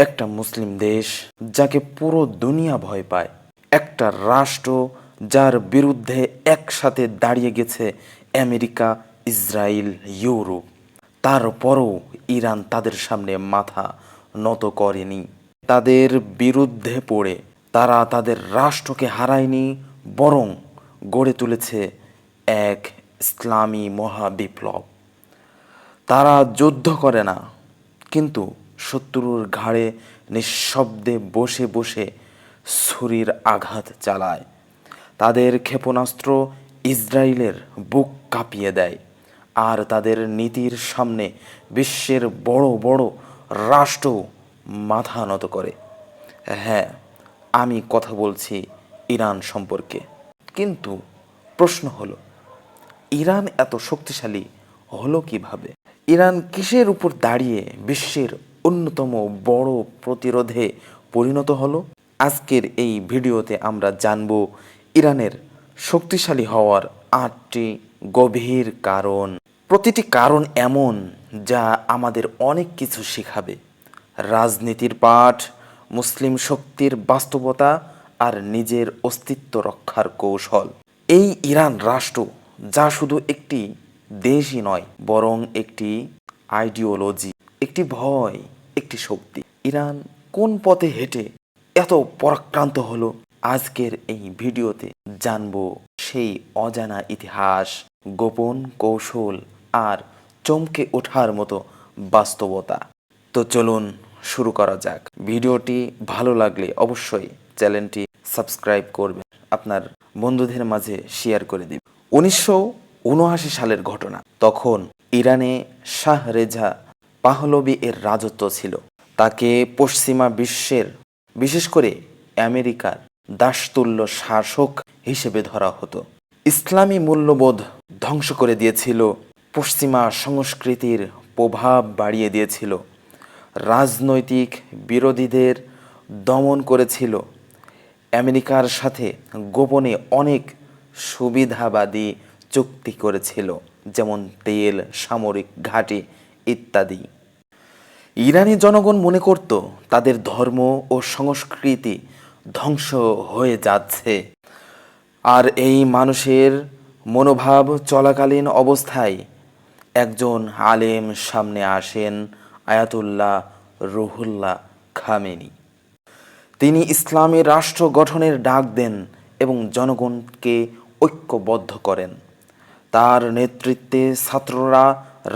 একটা মুসলিম দেশ যাকে পুরো দুনিয়া ভয় পায়, একটা রাষ্ট্র যার বিরুদ্ধে একসাথে দাঁড়িয়ে গেছে আমেরিকা, ইসরায়েল, ইউরোপ, তারপরও ইরান তাদের সামনে মাথা নত করেনি। তাদের বিরুদ্ধে পড়ে তারা তাদের রাষ্ট্রকে হারায়নি, বরং গড়ে তুলেছে এক ইসলামী মহাবিপ্লব। তারা যুদ্ধ করে না, কিন্তু শত্রুর ঘাড়ে নিঃশব্দে বসে বসে ছুরির আঘাত চালায়। তাদের ক্ষেপণাস্ত্র ইসরায়েলের বুক কাঁপিয়ে দেয়, আর তাদের নীতির সামনে বিশ্বের বড় বড় রাষ্ট্র মাথা নত করে। হ্যাঁ, আমি কথা বলছি ইরান সম্পর্কে। কিন্তু প্রশ্ন হলো, ইরান এত শক্তিশালী হলো কিভাবে? ইরান কিসের উপর দাঁড়িয়ে বিশ্বের অন্যতম বড় প্রতিরোধে পরিণত হলো? আজকের এই ভিডিওতে আমরা জানব ইরানের শক্তিশালী হওয়ার 8টি গভীর কারণ। প্রতিটি কারণ এমন যা আমাদের অনেক কিছু শেখাবে: রাজনীতির পাঠ, মুসলিম শক্তির বাস্তবতা, আর নিজের অস্তিত্ব রক্ষার কৌশল। এই ইরান রাষ্ট্র, যা শুধু একটি দেশই নয়, বরং একটি আইডিওলজি, একটি ভয়, একটি শক্তি। ইরান কোন পথে হেঁটে এত পরাক্রান্ত হলো? আজকের এই ভিডিওতে জানবো সেই অজানা ইতিহাস, গোপন কৌশল, আর চমকে ওঠার মতো বাস্তবতা। তো চলুন শুরু করা যাক। ভিডিওটি ভালো লাগলে অবশ্যই চ্যানেলটি সাবস্ক্রাইব করবেন, আপনার বন্ধুদের মাঝে শেয়ার করে দিন। 1979 সালের ঘটনা। তখন ইরানে শাহ রেজা পাহলভি এর রাজত্ব ছিল। তাকে পশ্চিমা বিশ্বের, বিশেষ করে আমেরিকার দাসতুল্য শাসক হিসেবে ধরা হতো। ইসলামী মূল্যবোধ ধ্বংস করে দিয়েছিল, পশ্চিমা সংস্কৃতির প্রভাব বাড়িয়ে দিয়েছিল, রাজনৈতিক বিরোধীদের দমন করেছিল, আমেরিকার সাথে গোপনে অনেক সুবিধাবাদী চুক্তি করেছিল, যেমন তেল, সামরিক ঘাঁটি ইত্যাদি। ইরানি জনগণ মনে করত তাদের ধর্ম ও সংস্কৃতি ধ্বংস হয়ে যাচ্ছে। আর এই মানুষের মনোভাব চলাকালীন অবস্থায় একজন আলেম সামনে আসেন, আয়াতুল্লাহ রুহুল্লাহ খামেনি। তিনি ইসলামী রাষ্ট্র গঠনের ডাক দেন এবং জনগণকে ঐক্যবদ্ধ করেন। তার নেতৃত্বে ছাত্ররা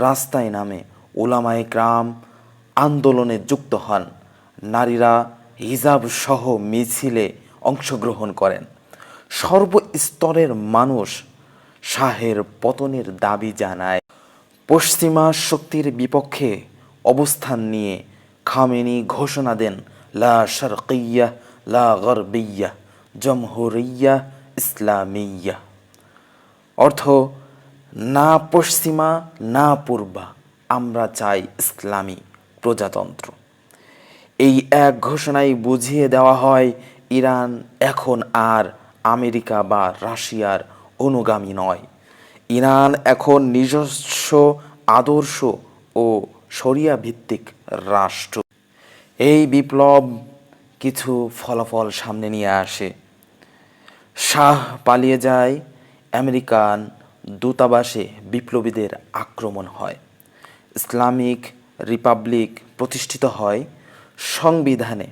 রাস্তায় নামে, উলামায়ে কেরাম আন্দোলনে যুক্ত হন, নারীরা হিজাব সহ মিছিলে অংশগ্রহণ করেন। সর্বস্তরের মানুষ শাহের পতনের দাবি জানায়। পশ্চিমা শক্তির বিপক্ষে অবস্থান নিয়ে খামেনি ঘোষণা দেন, লা শারকিয়্যাহ লা গরবিয়্যাহ, জমহুরিয়্যাহ ইসলামিয়্যাহ। অর্থ, না পশ্চিমা না পূর্বা, আমরা চাই ইসলামী প্রজাতন্ত্র। এই এক ঘোষণায় বুঝিয়ে দেওয়া হয় ইরান এখন আর আমেরিকা বা রাশিয়ার অনুগামী নয়। ইরান এখন নিজস্ব আদর্শ ও শরিয়া ভিত্তিক রাষ্ট্র। এই বিপ্লব কিছু ফলাফল সামনে নিয়ে আসে। শাহ পালিয়ে যায়, আমেরিকান দূতাবাসে বিপ্লবীদের আক্রমণ হয়, ইসলামিক রিপাবলিক প্রতিষ্ঠিত হয়, সংবিধানে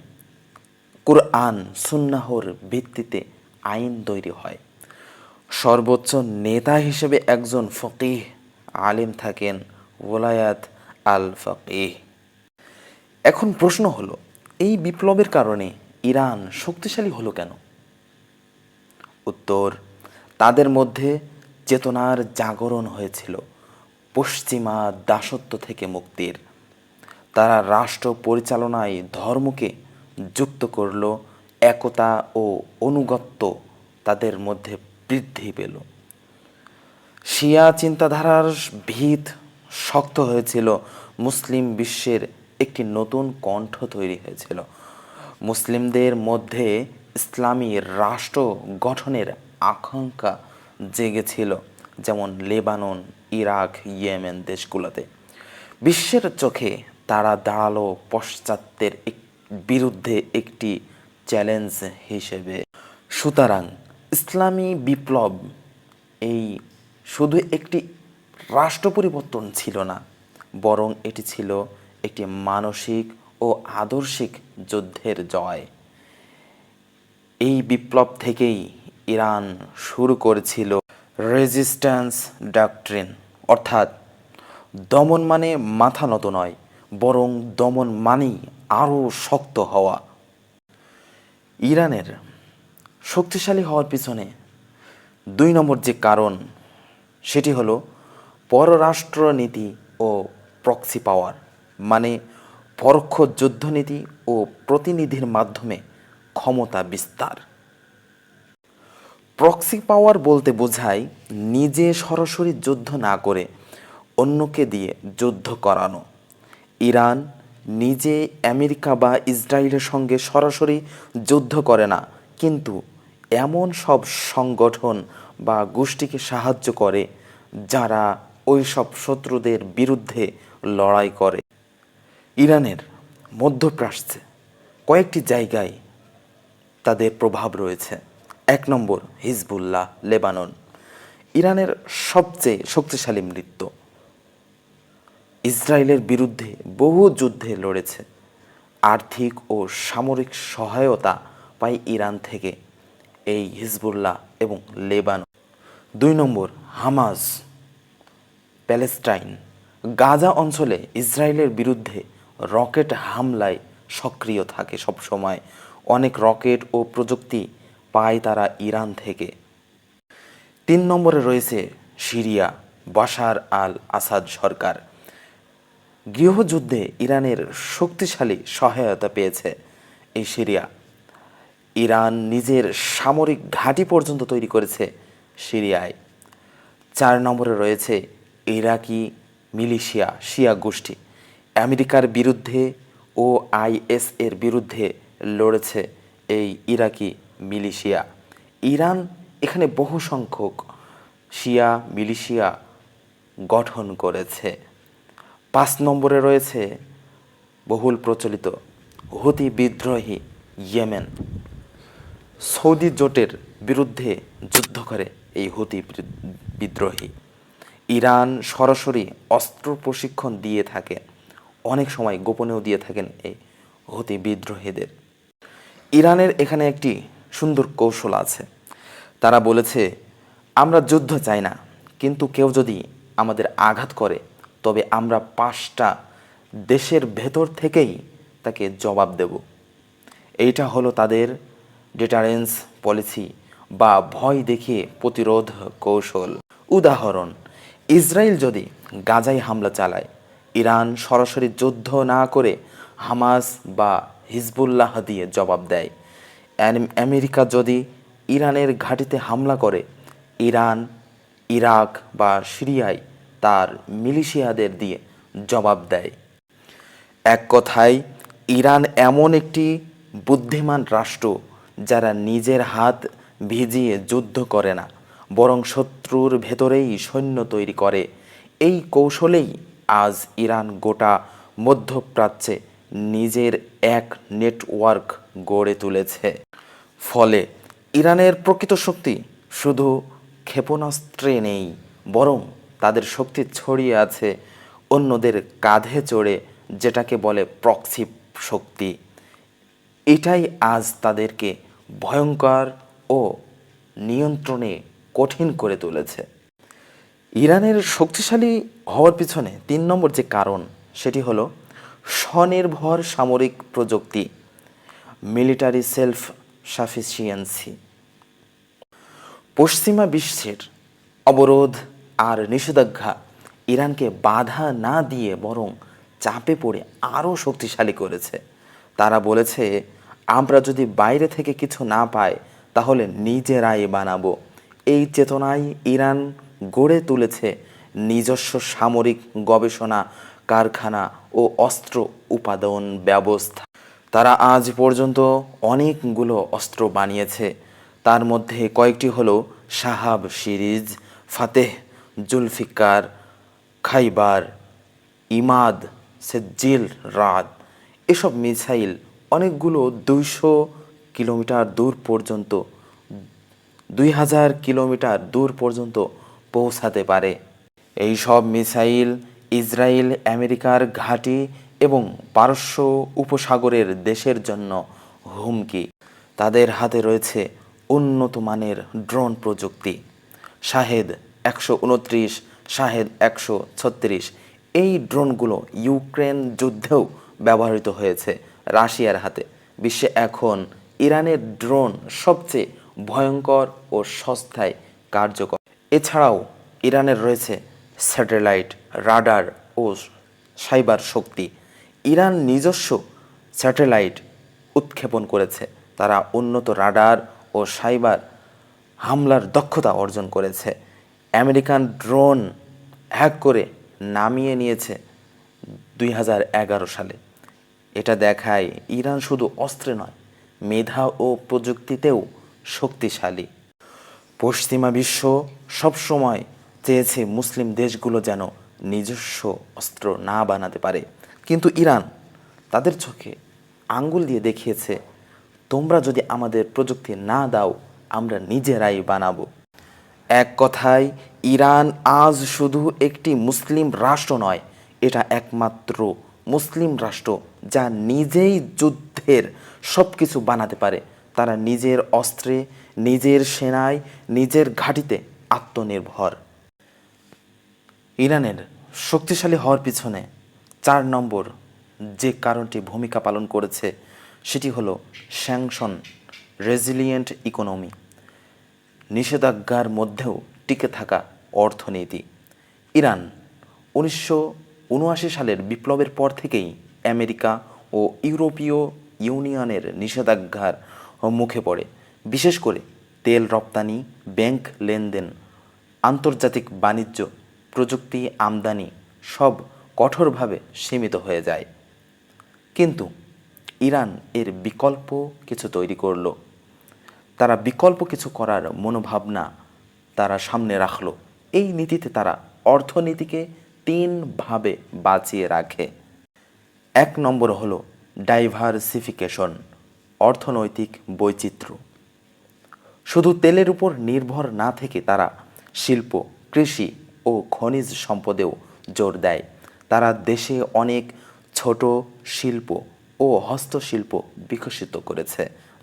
কুরআন সুন্নাহর ভিত্তিতে আইন তৈরি হয়, সর্বোচ্চ নেতা হিসেবে একজন ফকিহ আলেম থাকেন, ওলায়াত আল ফকিহ। এখন প্রশ্ন হলো, এই বিপ্লবের কারণে ইরান শক্তিশালী হলো কেন? উত্তর, তাদের মধ্যে চেতনার জাগরণ হয়েছিল পশ্চিমা দাসত্ব থেকে মুক্তির। তারা রাষ্ট্র পরিচালনায় ধর্মকে যুক্ত করল, একতা ও অনুগত্য তাদের মধ্যে বৃদ্ধি পেল। শিয়া চিন্তাধারার ভিত শক্ত হয়েছিল, মুসলিম বিশ্বের একটি নতুন কণ্ঠ তৈরি হয়েছিল। মুসলিমদের মধ্যে ইসলামী রাষ্ট্র গঠনের আকাঙ্ক্ষা জেগেছিল, যেমন লেবানন, ইরাক, ইয়েমেন দেশগুলোতে। বিশ্বের চোখে তারা দাঁড়ালো পাশ্চাত্যের বিরুদ্ধে একটি চ্যালেঞ্জ হিসেবে। সুতরাং ইসলামী বিপ্লব এই শুধু একটি রাষ্ট্র পরিবর্তন ছিল না, বরং এটি ছিল একটি মানসিক ও আদর্শিক যুদ্ধের জয়। এই বিপ্লব থেকেই ইরান শুরু করেছিল রেজিস্ট্যান্স ডক্ট্রিন, অর্থাৎ দমন মানে মাথা নত নয়, বরং দমন মানেই আরও শক্ত হওয়া। ইরানের শক্তিশালী হওয়ার পিছনে 2 নম্বর যে কারণ, সেটি হলো পররাষ্ট্রনীতি ও প্রক্সি পাওয়ার, মানে পরোক্ষ যুদ্ধনীতি ও প্রতিনিধির মাধ্যমে ক্ষমতা বিস্তার। প্রক্সি পাওয়ার বলতে বোঝায় নিজে সরাসরি যুদ্ধ না করে অন্যকে দিয়ে যুদ্ধ করানো। ইরান নিজে আমেরিকা বা ইসরায়েলের সঙ্গে সরাসরি যুদ্ধ করে না, কিন্তু এমন সব সংগঠন বা গোষ্ঠীকে সাহায্য করে যারা ওই সব শত্রুদের বিরুদ্ধে লড়াই করে। ইরানের মধ্যপ্রাচ্যে কয়েকটি জায়গায় তাদের প্রভাব রয়েছে। 1 নম্বর হিজবুল্লাহ, লেবানন, ইরানের সবচেয়ে শক্তিশালী মৃত্য। ইসরায়েলের বিরুদ্ধে বহু যুদ্ধে লড়েছে। আর্থিক ও সামরিক সহায়তা পায় ইরান থেকে এই হিজবুল্লাহ এবং লেবানন। 2 নম্বর হামাস, প্যালেস্টাইন, গাজা অঞ্চলে ইসরায়েলের বিরুদ্ধে রকেট হামলায় সক্রিয় থাকে সবসময়। অনেক রকেট ও প্রযুক্তি পায় তারা ইরান থেকে। 3 নম্বরে রয়েছে সিরিয়া, বাশার আল আসাদ সরকার। গৃহযুদ্ধে ইরানের শক্তিশালী সহায়তা পেয়েছে এই সিরিয়া। ইরান নিজের সামরিক ঘাঁটি পর্যন্ত তৈরি করেছে সিরিয়ায়। 4 নম্বরে রয়েছে ইরাকি মিলিশিয়া, শিয়া গোষ্ঠী। আমেরিকার বিরুদ্ধে ও আইএস এর বিরুদ্ধে লড়েছে এই ইরাকি মিলিশিয়া। ইরান এখানে বহু সংখ্যক শিয়া মিলিশিয়া গঠন করেছে। 5 নম্বরে রয়েছে বহুল প্রচলিত হুতি বিদ্রোহী ইয়েমেন। সৌদি জোটের বিরুদ্ধে যুদ্ধ করে এই হুতি বিদ্রোহী। ইরান সরাসরি অস্ত্র প্রশিক্ষণ দিয়ে থাকে, অনেক সময় গোপনেও দিয়ে থাকেন এই হুতি বিদ্রোহীদের। ইরানের এখানে একটি সুন্দর কৌশল আছে। তারা বলেছে, আমরা যুদ্ধ চাই না, কিন্তু কেউ যদি আমাদের আঘাত করে তবে আমরা 5টা দেশের ভেতর থেকেই তাকে জবাব দেব। এইটা হলো তাদের ডিটারেন্স পলিসি বা ভয় দেখিয়ে প্রতিরোধ কৌশল। উদাহরণ, ইসরায়েল যদি গাজায় হামলা চালায়, ইরান সরাসরি যুদ্ধ না করে হামাস বা হিজবুল্লাহ দিয়ে জবাব দেয়। আমেরিকা যদি ইরানের ঘাঁটিতে হামলা করে, ইরান ইরাক বা সিরিয়ায় তার মিলিশিয়াদের দিয়ে জবাব দেয়। এক কথায়, ইরান এমন একটি বুদ্ধিমান রাষ্ট্র যারা নিজের হাত ভিজিয়ে যুদ্ধ করে না, বরং শত্রুর ভেতরেই সৈন্য তৈরি করে। এই কৌশলেই আজ ইরান গোটা মধ্যপ্রাচ্যে নিজের এক নেটওয়ার্ক গড়ে তুলেছে। ফলে ইরানের প্রকৃত শক্তি শুধু ক্ষেপণাস্ত্রে নেই, বরং তাদের শক্তি ছড়িয়ে আছে অন্যদের কাঁধে চড়ে, যেটাকে বলে প্রক্সি শক্তি। এটাই আজ তাদেরকে ভয়ঙ্কর ও নিয়ন্ত্রণে কঠিন করে তুলেছে। ইরানের শক্তিশালী হওয়ার পিছনে 3 নম্বর যে কারণ, সেটি হলো স্বনির্ভর সামরিক প্রযুক্তি, মিলিটারি সেলফ সাফিসিয়েন্সি। পশ্চিমা বিশ্বের অবরোধ আর নিষেধাজ্ঞা ইরানকে বাধা না দিয়ে বরং চাপে পড়ে আরও শক্তিশালী করেছে। তারা বলেছে, আমরা যদি বাইরে থেকে কিছু না পাই তাহলে নিজেরাই বানাবো। এই চেতনায় ইরান গড়ে তুলেছে নিজস্ব সামরিক গবেষণা কারখানা ও অস্ত্র উৎপাদন ব্যবস্থা। তারা আজ পর্যন্ত অনেকগুলো অস্ত্র বানিয়েছে। তার মধ্যে কয়েকটি হলো শাহাব সিরিজ, ফাতেহ, জুলফিকার, খাইবার, ইমাদ, সেজ্জিল রাদ। এসব মিসাইল অনেকগুলো 200 কিলোমিটার দূর পর্যন্ত 2000 কিলোমিটার দূর পর্যন্ত পৌঁছাতে পারে। এই সব মিসাইল ইসরায়েল, আমেরিকার ঘাঁটি এবং পারস্য উপসাগরের দেশের জন্য হুমকি। তাদের হাতে রয়েছে উন্নত মানের ড্রোন প্রযুক্তি, শাহেদ 129, শাহেদ 136। এই ড্রোনগুলো ইউক্রেন যুদ্ধেও ব্যবহৃত হয়েছে রাশিয়ার হাতে। বিশ্বে এখন ইরানের ড্রোন সবচেয়ে ভয়ঙ্কর ও সস্তায় কার্যকর। এছাড়াও ইরানের রয়েছে স্যাটেলাইট, রাডার ও সাইবার শক্তি। ইরান নিজস্ব স্যাটেলাইট উৎক্ষেপণ করেছে। তারা উন্নত রাডার ও সাইবার হামলার দক্ষতা অর্জন করেছে। আমেরিকান ড্রোন হ্যাক করে নামিয়ে নিয়েছে 2011 সালে। এটা দেখায় ইরান শুধু অস্ত্রে নয়, মেধা ও প্রযুক্তিতেও শক্তিশালী। পশ্চিমা বিশ্ব সবসময় চেয়েছে মুসলিম দেশগুলো যেন নিজস্ব অস্ত্র না বানাতে পারে, কিন্তু ইরান তাদের চোখে আঙ্গুল দিয়ে দেখিয়েছে, তোমরা যদি আমাদের প্রযুক্তি না দাও, আমরা নিজেরাই বানাবো। এক কথায় ইরান আজ শুধু একটি মুসলিম রাষ্ট্র নয়, এটা একমাত্র মুসলিম রাষ্ট্র যা নিজেই যুদ্ধের সব কিছু বানাতে পারে। তারা নিজের অস্ত্রে, নিজের সেনায়, নিজের ঘাঁটিতে আত্মনির্ভর। ইরানের শক্তিশালী হওয়ার পিছনে 4 নম্বর যে কারণটি ভূমিকা পালন করেছে সেটি হলো স্যাংশন রেজিলিয়েন্ট ইকোনমি, নিষেধাজ্ঞার মধ্যেও টিকে থাকা অর্থনীতি। ইরান 1979 সালের বিপ্লবের পর থেকেই আমেরিকা ও ইউরোপীয় ইউনিয়নের নিষেধাজ্ঞার মুখে পড়ে। বিশেষ করে তেল রপ্তানি, ব্যাংক লেনদেন, আন্তর্জাতিক বাণিজ্য, প্রযুক্তি আমদানি সব কঠোরভাবে সীমিত হয়ে যায়। কিন্তু ইরান এর বিকল্প কিছু তৈরি করলো। তারা বিকল্প কিছু করার মনোভাবনা তারা সামনে রাখলো। এই নীতিতে তারা অর্থনীতিকে 3 ভাবে বাঁচিয়ে রাখে। 1 নম্বর হলো ডাইভার্সিফিকেশন, অর্থনৈতিক বৈচিত্র্য। শুধু তেলের উপর নির্ভর না থেকে তারা শিল্প, কৃষি ও খনিজ সম্পদেও জোর দেয়। তারা দেশে অনেক ছোট শিল্প ও হস্তশিল্প বিকশিত করেছে,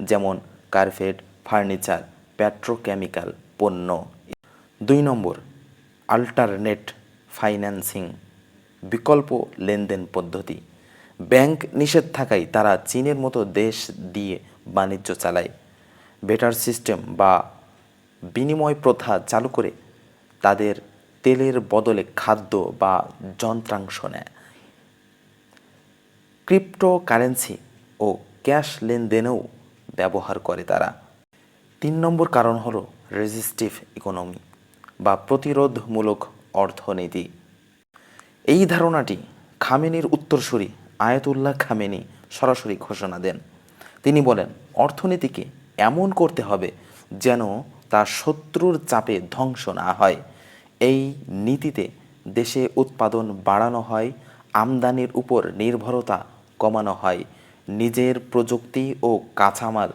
যেমন কার্পেট, ফার্নিচার, পেট্রোকেমিক্যাল পণ্য। 2 নম্বর আল্টারনেট ফাইন্যান্সিং, বিকল্প লেনদেন পদ্ধতি। ব্যাংক নিষেধ থাকায় তারা চীনের মতো দেশ দিয়ে বাণিজ্য চালায়। বেটার সিস্টেম বা বিনিময় প্রথা চালু করে তাদের তেলের বদলে খাদ্য বা যন্ত্রাংশ নেয়। ক্রিপ্টোকারেন্সি ও ক্যাশ লেনদেনেও ব্যবহার করে তারা। 3 নম্বর কারণ হলো রেজিস্টিভ ইকোনমি বা প্রতিরোধমূলক অর্থনীতি। এই ধারণাটি খামেনির উত্তরসূরি আয়াতুল্লাহ খামেনি সরাসরি ঘোষণা দেন। তিনি বলেন, অর্থনীতিকে এমন করতে হবে যেন তা শত্রুর চাপে ধ্বংস না হয়। এই নীতিতে দেশে উৎপাদন বাড়ানো হয়, আমদানির উপর নির্ভরতা কমানো হয়, নিজের প্রযুক্তি ও কাঁচামাল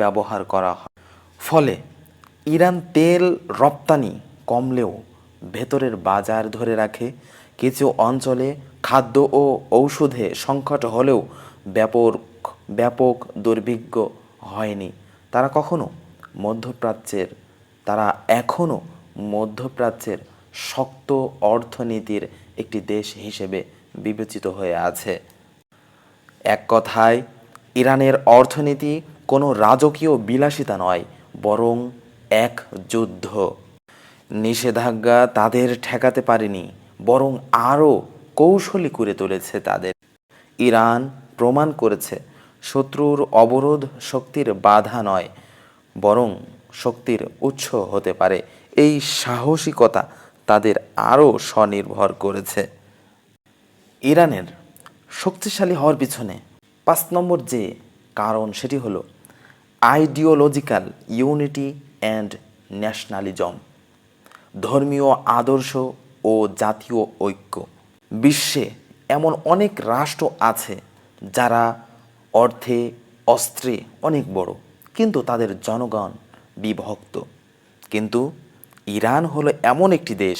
ব্যবহার করা হয়। ফলে ইরান তেল রপ্তানি কমলেও ভেতরের বাজার ধরে রাখে। কিছু অঞ্চলে খাদ্য ও ঔষধে সংকট হলেও ব্যাপক ব্যাপক দুর্ভিক্ষ হয়নি। তারা এখনও মধ্যপ্রাচ্যের শক্ত অর্থনীতির একটি দেশ হিসেবে বিবেচিত হয়ে আছে। এক কথায় ইরানের অর্থনীতি কোনো রাজকীয় বিলাসিতা নয়, বরং এক যুদ্ধ। নিষেধাজ্ঞা তাদের ঠেকাতে পারেনি, বরং আরও কৌশলী করে তুলেছে তাদের। ইরান প্রমাণ করেছে শত্রুর অবরোধ শক্তির বাধা নয়, বরং শক্তির উৎস হতে পারে। এই সাহসিকতা তাদের আরও স্বনির্ভর করেছে। ইরানের শক্তিশালী হওয়ার পিছনে 5 নম্বর যে কারণ সেটি হলো আইডিওলজিক্যাল ইউনিটি অ্যান্ড ন্যাশনালিজম, ধর্মীয় আদর্শ ও জাতীয় ঐক্য। বিশ্বে এমন অনেক রাষ্ট্র আছে যারা অর্থে অস্ত্রে অনেক বড়, কিন্তু তাদের জনগণ বিভক্ত। কিন্তু ইরান হলো এমন একটি দেশ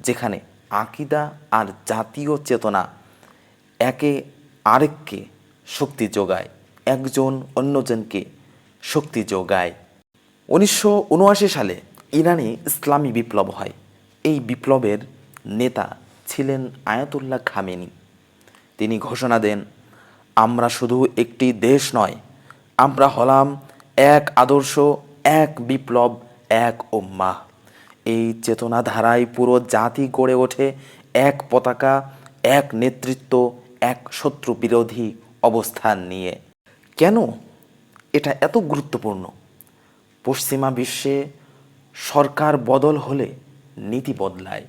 যেখানে আকিদা আর জাতীয় চেতনা একে আরেককে শক্তি যোগায়, একজন অন্যজনকে শক্তি যোগায়। 1979 সালে ইরানে ইসলামী বিপ্লব হয়। এই বিপ্লবের নেতা ছিলেন আয়াতুল্লাহ খামেনি। তিনি ঘোষণা দেন, আমরা শুধু একটি দেশ নয়, আমরা হলাম এক আদর্শ, এক বিপ্লব, এক উম্মাহ। এই চেতনাধারায় পুরো জাতি গড়ে ওঠে, এক পতাকা, এক নেতৃত্ব, এক শত্রু বিরোধী অবস্থান নিয়ে। কেন এটা এত গুরুত্বপূর্ণ? পশ্চিমা বিশ্বে সরকার বদল হলে নীতি বদলায়।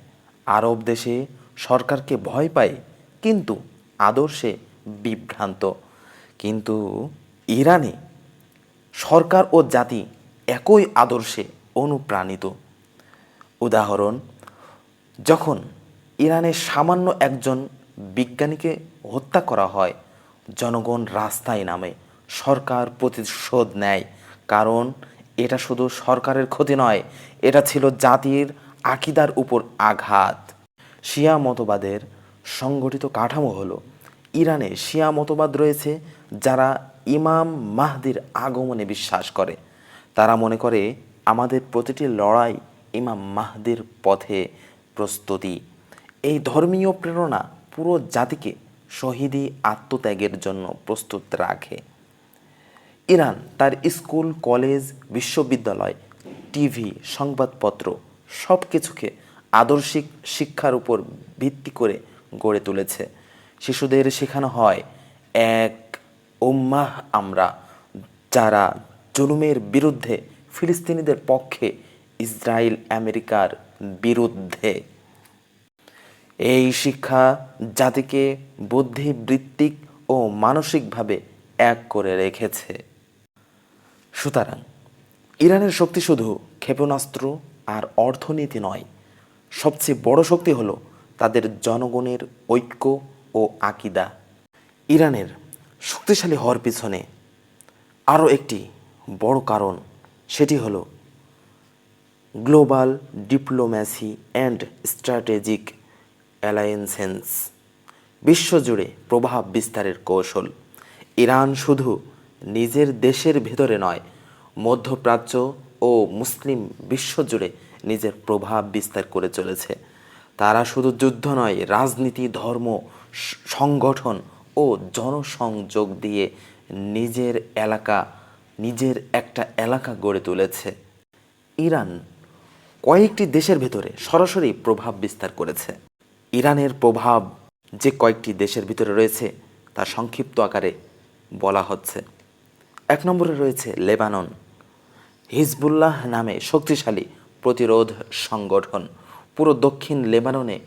আরব দেশে সরকারকে ভয় পায় কিন্তু আদর্শে বিভ্রান্ত। কিন্তু ইরানে সরকার ও জাতি একই আদর্শে অনুপ্রাণিত। উদাহরণ, যখন ইরানের সামান্য একজন বিজ্ঞানীকে হত্যা করা হয়, জনগণ রাস্তায় নামে, সরকার প্রতিশোধ নেয়। কারণ এটা শুধু সরকারের ক্ষতি নয়, এটা ছিল জাতির আকিদার উপর আঘাত। শিয়া মতবাদের সংগঠিত কাঠামো হলো, ইরানে শিয়া মতবাদ রয়েছে যারা ইমাম মাহদির আগমনে বিশ্বাস করে। তারা মনে করে আমাদের প্রতিটি লড়াই ইমাম মাহদির পথে প্রস্তুতি। এই ধর্মীয় প্রেরণা পুরো জাতিকে শহীদি আত্মত্যাগের জন্য প্রস্তুত রাখে। ইরান তার স্কুল, কলেজ, বিশ্ববিদ্যালয়, টিভি, সংবাদপত্র সব কিছুকে আদর্শিক শিক্ষার উপর ভিত্তি করে গড়ে তুলেছে। শিশুদের শেখানো হয় এক উম্মাহ আমরা, যারা জুলুমের বিরুদ্ধে, ফিলিস্তিনিদের পক্ষে, ইসরায়েল আমেরিকার বিরুদ্ধে। এই শিক্ষা জাতিকে বুদ্ধিবৃত্তিক ও মানসিকভাবে এক করে রেখেছে। সুতরাং ইরানের শক্তি শুধু ক্ষেপণাস্ত্র আর অর্থনীতি নয়, সবচেয়ে বড় শক্তি হলো তাদের জনগণের ঐক্য ও আকিদা। ইরানের শক্তিশালী হওয়ার পিছনে আরও একটি বড় কারণ, সেটি হলো global diplomacy and strategic alliances, বিশ্বজুড়ে প্রভাব বিস্তারের কৌশল। ইরান শুধু নিজের দেশের ভেতরে নয়, মধ্যপ্রাচ্য ও মুসলিম বিশ্বজুড়ে নিজের প্রভাব বিস্তার করে চলেছে। তারা শুধু যুদ্ধ নয়, রাজনীতি, ধর্ম, সংগঠন ও জনসংযোগ দিয়ে নিজের একটা এলাকা গড়ে তুলেছে। ইরান কয়েকটি দেশের ভেতরে সরাসরি প্রভাব বিস্তার করেছে। ইরানের প্রভাব যে কয়েকটি দেশের ভিতরে রয়েছে তা সংক্ষিপ্ত আকারে বলা হচ্ছে। 1 নম্বরে রয়েছে লেবানন। হিজবুল্লাহ নামে শক্তিশালী প্রতিরোধ সংগঠন পুরো দক্ষিণ লেবাননে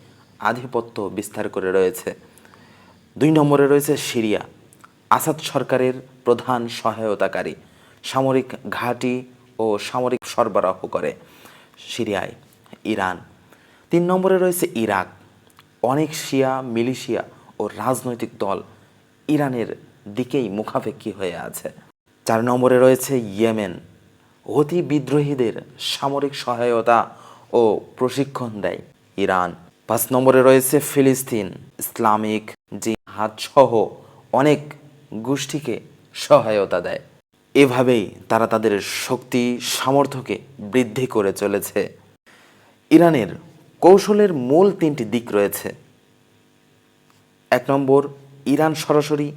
আধিপত্য বিস্তার করে রয়েছে। 2 নম্বরে রয়েছে সিরিয়া, আসাদ সরকারের প্রধান সহায়তাকারী, সামরিক ঘাঁটি ও সামরিক সরবরাহ করে সিরিয়ায় ইরান। 3 নম্বরে রয়েছে ইরাক, অনেক শিয়া মিলিশিয়া ও রাজনৈতিক দল ইরানের দিকেই মুখাপেক্ষী হয়ে আছে। 4 নম্বরে রয়েছে ইয়েমেন, হুতি বিদ্রোহীদের সামরিক সহায়তা ও প্রশিক্ষণ দেয় ইরান। 5 নম্বরে রয়েছে ফিলিস্তিন, ইসলামিক জিহাদ সহ অনেক গোষ্ঠীকে সহায়তা দেয়। এভাবেই তারা তাদের শক্তি সামর্থ্যকে বৃদ্ধি করে চলেছে। ইরানের কৌশলের মূল 3টি দিক রয়েছে। 1 নম্বর, ইরান সরাসরি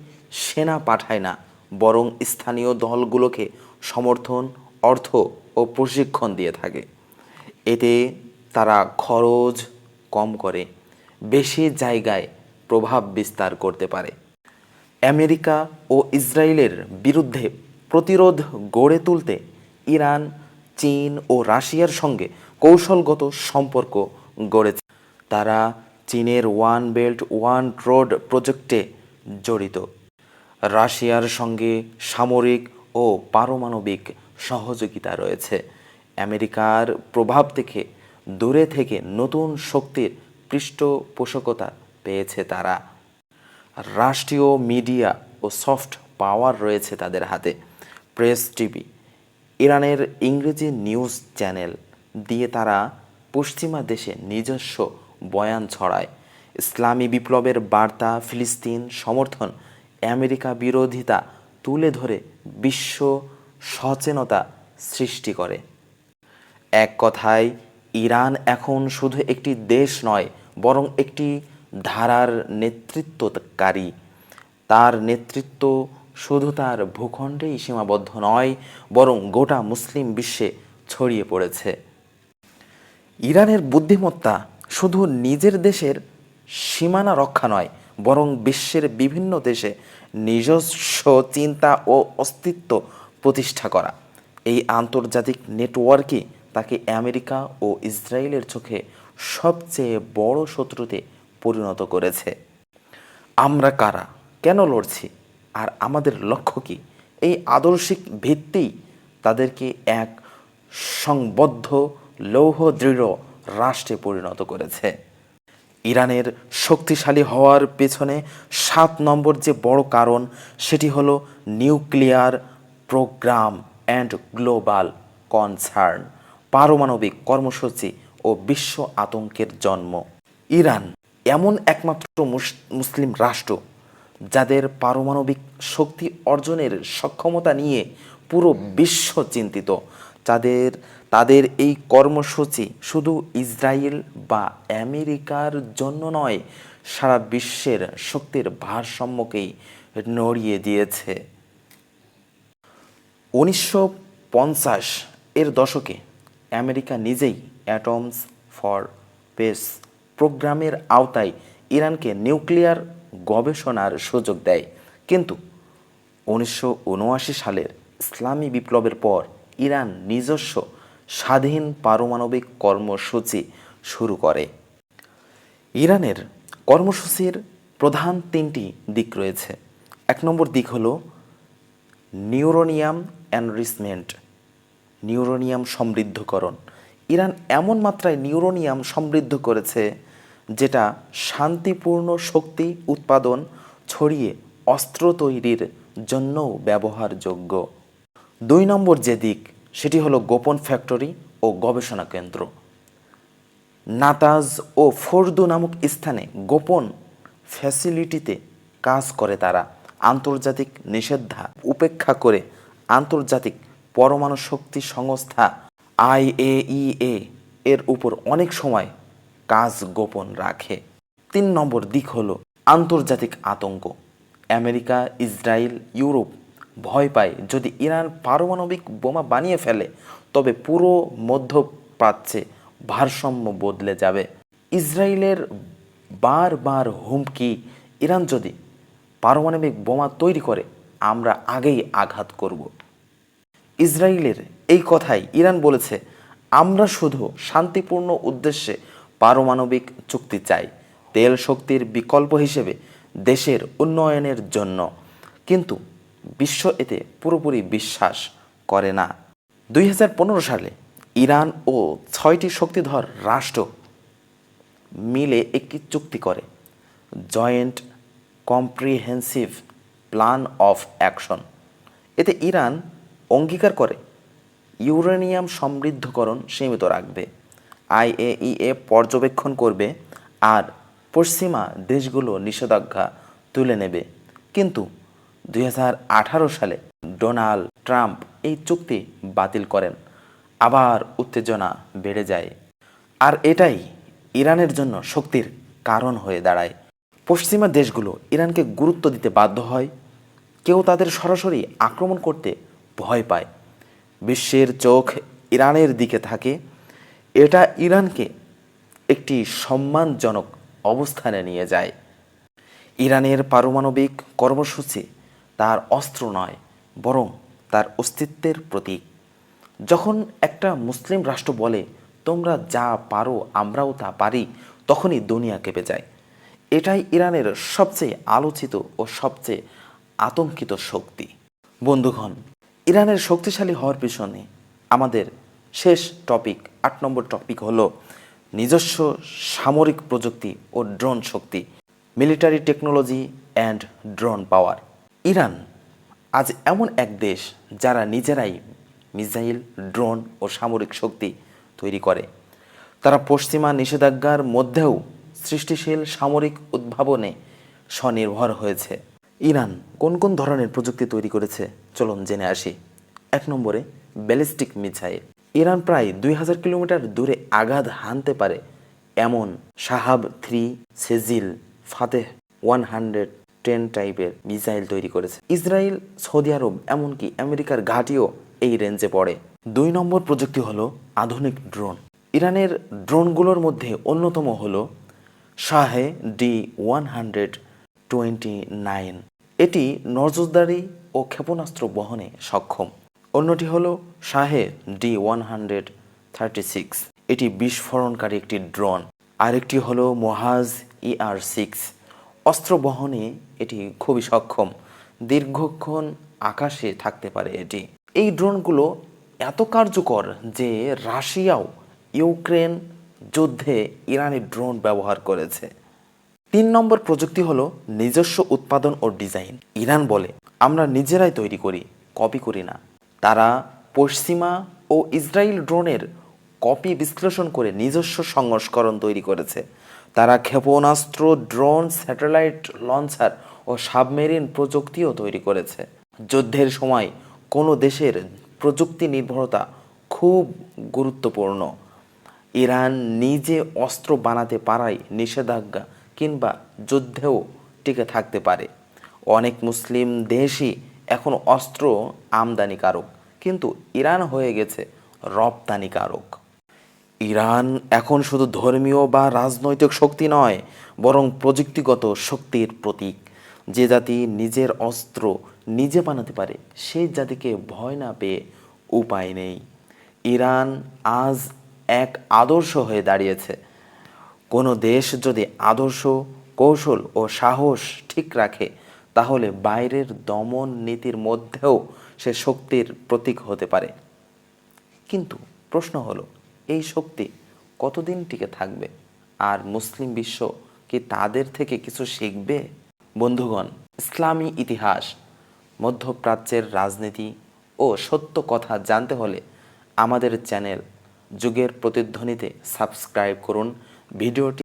সেনা পাঠায় না, বরং স্থানীয় দলগুলোকে সমর্থন, অর্থ ও প্রশিক্ষণ দিয়ে থাকে। এতে তারা খরচ কম করে বেশি জায়গায় প্রভাব বিস্তার করতে পারে। আমেরিকা ও ইসরায়েলের বিরুদ্ধে প্রতিরোধ গড়ে তুলতে ইরান চীন ও রাশিয়ার সঙ্গে কৌশলগত সম্পর্ক গড়েছে। তারা চীনের ওয়ান বেল্ট ওয়ান রোড প্রজেক্টে জড়িত। রাশিয়ার সঙ্গে সামরিক ও পারমাণবিক সহযোগিতা রয়েছে। আমেরিকার প্রভাব থেকে দূরে থেকে নতুন শক্তির পৃষ্ঠপোষকতা পেয়েছে তারা। রাষ্ট্রীয় মিডিয়া ও সফট পাওয়ার রয়েছে তাদের হাতে। প্রেস টিভি, ইরানের ইংরেজি নিউজ চ্যানেল দিয়ে তারা পশ্চিমা দেশে নিজস্ব বয়ান ছড়ায়। ইসলামী বিপ্লবের বার্তা, ফিলিস্তিন সমর্থন, আমেরিকা বিরোধিতা তুলে ধরে বিশ্ব সচেতনতা সৃষ্টি করে। এক কথায় ইরান এখন শুধু একটি দেশ নয়, বরং একটি ধারার নেতৃত্বকারী। তার নেতৃত্ব শুধু তার ভূখণ্ডেই সীমাবদ্ধ নয়, বরং গোটা মুসলিম বিশ্বে ছড়িয়ে পড়েছে। ইরানের বুদ্ধিমত্তা শুধু নিজের দেশের সীমানা রক্ষা নয়, বরং বিশ্বের বিভিন্ন দেশে নিজস্ব চিন্তা ও অস্তিত্ব প্রতিষ্ঠা করা। এই আন্তর্জাতিক নেটওয়ার্কই তাকে আমেরিকা ও ইসরায়েলের চোখে সবচেয়ে বড় শত্রুতে পরিণত করেছে। আমরা কারা, কেন লড়ছি, আর আমাদের লক্ষ্য কী, এই আদর্শিক ভিত্তি তাদেরকে এক সংবদ্ধ লৌহদৃঢ় রাষ্ট্রে পরিণত করেছে। ইরানের শক্তিশালী হওয়ার পেছনে 7 নম্বর যে বড় কারণ, সেটি হলো nuclear programme and global concern, পারমাণবিক কর্মসূচি ও বিশ্ব আতঙ্কের জন্ম। ইরান এমন একমাত্র মুসলিম রাষ্ট্র যাদের পারমাণবিক শক্তি অর্জনের সক্ষমতা নিয়ে পুরো বিশ্ব চিন্তিত। তাদের এই কর্মসূচি শুধু ইসরায়েল বা আমেরিকার জন্য নয়, সারা বিশ্বের শক্তির ভারসাম্যকেই নড়িয়ে দিয়েছে। 1950 এর দশকে আমেরিকা নিজেই অ্যাটমস ফর পিস প্রোগ্রামের আওতায় ইরানকে নিউক্লিয়ার গবেষণার সুযোগ দেয়। কিন্তু 1979 সালের ইসলামী বিপ্লবের পর ইরান নিজস্ব স্বাধীন পারমাণবিক কর্মসূচি শুরু করে। ইরানের কর্মসূচির প্রধান 3টি দিক রয়েছে। 1 নম্বর দিক হলো নিউরোনিয়াম এনরিচমেন্ট, নিউরোনিয়াম সমৃদ্ধকরণ। ইরান এমন মাত্রায় নিউরোনিয়াম সমৃদ্ধ করেছে যেটা শান্তিপূর্ণ শক্তি উৎপাদন ছড়িয়ে অস্ত্র তৈরির জন্যও ব্যবহারযোগ্য। 2 নম্বর যে দিক, সেটি হলো গোপন ফ্যাক্টরি ও গবেষণা কেন্দ্র। নাতাজ ও ফোর্দু নামক স্থানে গোপন ফ্যাসিলিটিতে কাজ করে তারা। আন্তর্জাতিক নিষেধাজ্ঞা উপেক্ষা করে আন্তর্জাতিক পরমাণু শক্তি সংস্থা IAEA এর উপর অনেক সময় কাজ গোপন রাখে। 3 নম্বর দিক হলো আন্তর্জাতিক আতঙ্ক। আমেরিকা, ইসরায়েল, ইউরোপ ভয় পায় যদি ইরান পারমাণবিক বোমা বানিয়ে ফেলে তবে পুরো মধ্যপ্রাচ্যে ভারসাম্য বদলে যাবে। ইসরায়েলের বারবার হুমকি, ইরান যদি পারমাণবিক বোমা তৈরি করে আমরা আগেই আঘাত করব। ইসরায়েলের এই কথাই ইরান বলেছে, আমরা শুধু শান্তিপূর্ণ উদ্দেশ্যে পারমাণবিক চুক্তি চাই, তেল শক্তির বিকল্প হিসেবে দেশের উন্নয়নের জন্য। কিন্তু বিশ্ব এতে পুরোপুরি বিশ্বাস করে না। 2015 সালে ইরান ও 6টি শক্তিধর রাষ্ট্র মিলে একটি চুক্তি করে, joint comprehensive plan of action. এতে ইরান অঙ্গীকার করে ইউরেনিয়াম সমৃদ্ধকরণ সীমিত রাখবে, IAEA পর্যবেক্ষণ করবে আর পশ্চিমা দেশগুলো নিষেধাজ্ঞা তুলে নেবে। কিন্তু 2018 সালে ডোনাল্ড ট্রাম্প এই চুক্তি বাতিল করেন। আবার উত্তেজনা বেড়ে যায়, আর এটাই ইরানের জন্য শক্তির কারণ হয়ে দাঁড়ায়। পশ্চিমা দেশগুলো ইরানকে গুরুত্ব দিতে বাধ্য হয়, কেউ তাদের সরাসরি আক্রমণ করতে ভয় পায়। বিশ্বের চোখ ইরানের দিকে থাকে। এটা ইরানকে একটি সম্মানজনক অবস্থানে নিয়ে যায়। ইরানের পারমাণবিক কর্মসূচি তার অস্ত্র নয়, বরং তার অস্তিত্বের প্রতীক। যখন একটা মুসলিম রাষ্ট্র বলে তোমরা যা পারো আমরাও তা পারি, তখনই দুনিয়া কেঁপে যায়। এটাই ইরানের সবচেয়ে আলোচিত ও সবচেয়ে আতঙ্কিত শক্তি। বন্ধুগণ, ইরানের শক্তিশালী হওয়ার পিছনে আমাদের শেষ টপিক 8 নম্বর টপিক হলো নিজস্ব সামরিক প্রযুক্তি ও ড্রোন শক্তি, military technology and drone power. Iran আজ এমন এক দেশ যারা নিজেরাই মিসাইল, ড্রোন ও সামরিক শক্তি তৈরি করে। তারা পশ্চিমা নিষেধাজ্ঞার মধ্যেও সৃষ্টিশীল সামরিক উদ্ভাবনে স্বনির্ভর হয়েছে। ইরান কোন কোন ধরনের প্রযুক্তি তৈরি করেছে চলুন জেনে আসি। 1 নম্বরে ব্যালিস্টিক মিসাইল। ইরান প্রায় 2000 কিলোমিটার দূরে আঘাত হানতে পারে এমন শাহাব 3, সেজিল, ফাতেহ 110 টাইপের মিসাইল তৈরি করেছে। ইসরায়েল, সৌদি আরব এমনকি আমেরিকার ঘাঁটিও এই রেঞ্জে পড়ে। 2 নম্বর প্রযুক্তি হলো আধুনিক ড্রোন। ইরানের ড্রোনগুলোর মধ্যে অন্যতম হলো শাহে D129। এটি নজরদারি ও ক্ষেপণাস্ত্র বহনে সক্ষম। অন্যটি হলো শাহে D136। এটি বিস্ফোরণকারী একটি ড্রোন। আরেকটি হলো মোহাজ ER6। অস্ত্র বহনে এটি খুবই সক্ষম, দীর্ঘক্ষণ আকাশে থাকতে পারে এটি। এই ড্রোনগুলো এত কার্যকর যে রাশিয়াও ইউক্রেন যুদ্ধে ইরানি ড্রোন ব্যবহার করেছে। 3 নম্বর প্রযুক্তি হলো নিজস্ব উৎপাদন ও ডিজাইন। ইরান বলে, আমরা নিজেরাই তৈরি করি, কপি করি না। তারা পশ্চিমা ও ইসরায়েল ড্রোনের কপি বিশ্লেষণ করে নিজস্ব সংস্করণ তৈরি করেছে। তারা ক্ষেপণাস্ত্র, ড্রোন, স্যাটেলাইট লঞ্চার ও সাবমেরিন প্রযুক্তিও তৈরি করেছে। যুদ্ধের সময় কোনো দেশের প্রযুক্তি নির্ভরতা খুব গুরুত্বপূর্ণ। ইরান নিজে অস্ত্র বানাতে পারায় নিষেধাজ্ঞা কিংবা যুদ্ধেও টিকে থাকতে পারে। অনেক মুসলিম দেশই এখন অস্ত্র আমদানিকারক, কিন্তু ইরান হয়ে গেছে রপ্তানিকারক। ইরান এখন শুধু ধর্মীয় বা রাজনৈতিক শক্তি নয়, বরং প্রযুক্তিগত শক্তির প্রতীক। যে জাতি নিজের অস্ত্র নিজে বানাতে পারে সেই জাতিকে ভয় না পেয়ে উপায় নেই। ইরান আজ এক আদর্শ হয়ে দাঁড়িয়েছে। কোনো দেশ যদি আদর্শ, কৌশল ও সাহস ঠিক রাখে তাহলে বাইরের দমন নীতির মধ্যেও সে শক্তির প্রতীক হতে পারে। কিন্তু প্রশ্ন হলো, এই শক্তি কতদিন টিকে থাকবে? আর মুসলিম বিশ্ব কি তাদের থেকে কিছু শিখবে? বন্ধুগণ, ইসলামী ইতিহাস, মধ্যপ্রাচ্যের রাজনীতি ও সত্য কথা জানতে হলে আমাদের চ্যানেল যুগের প্রতিধ্বনিতে সাবস্ক্রাইব করুন। ভিডিওটি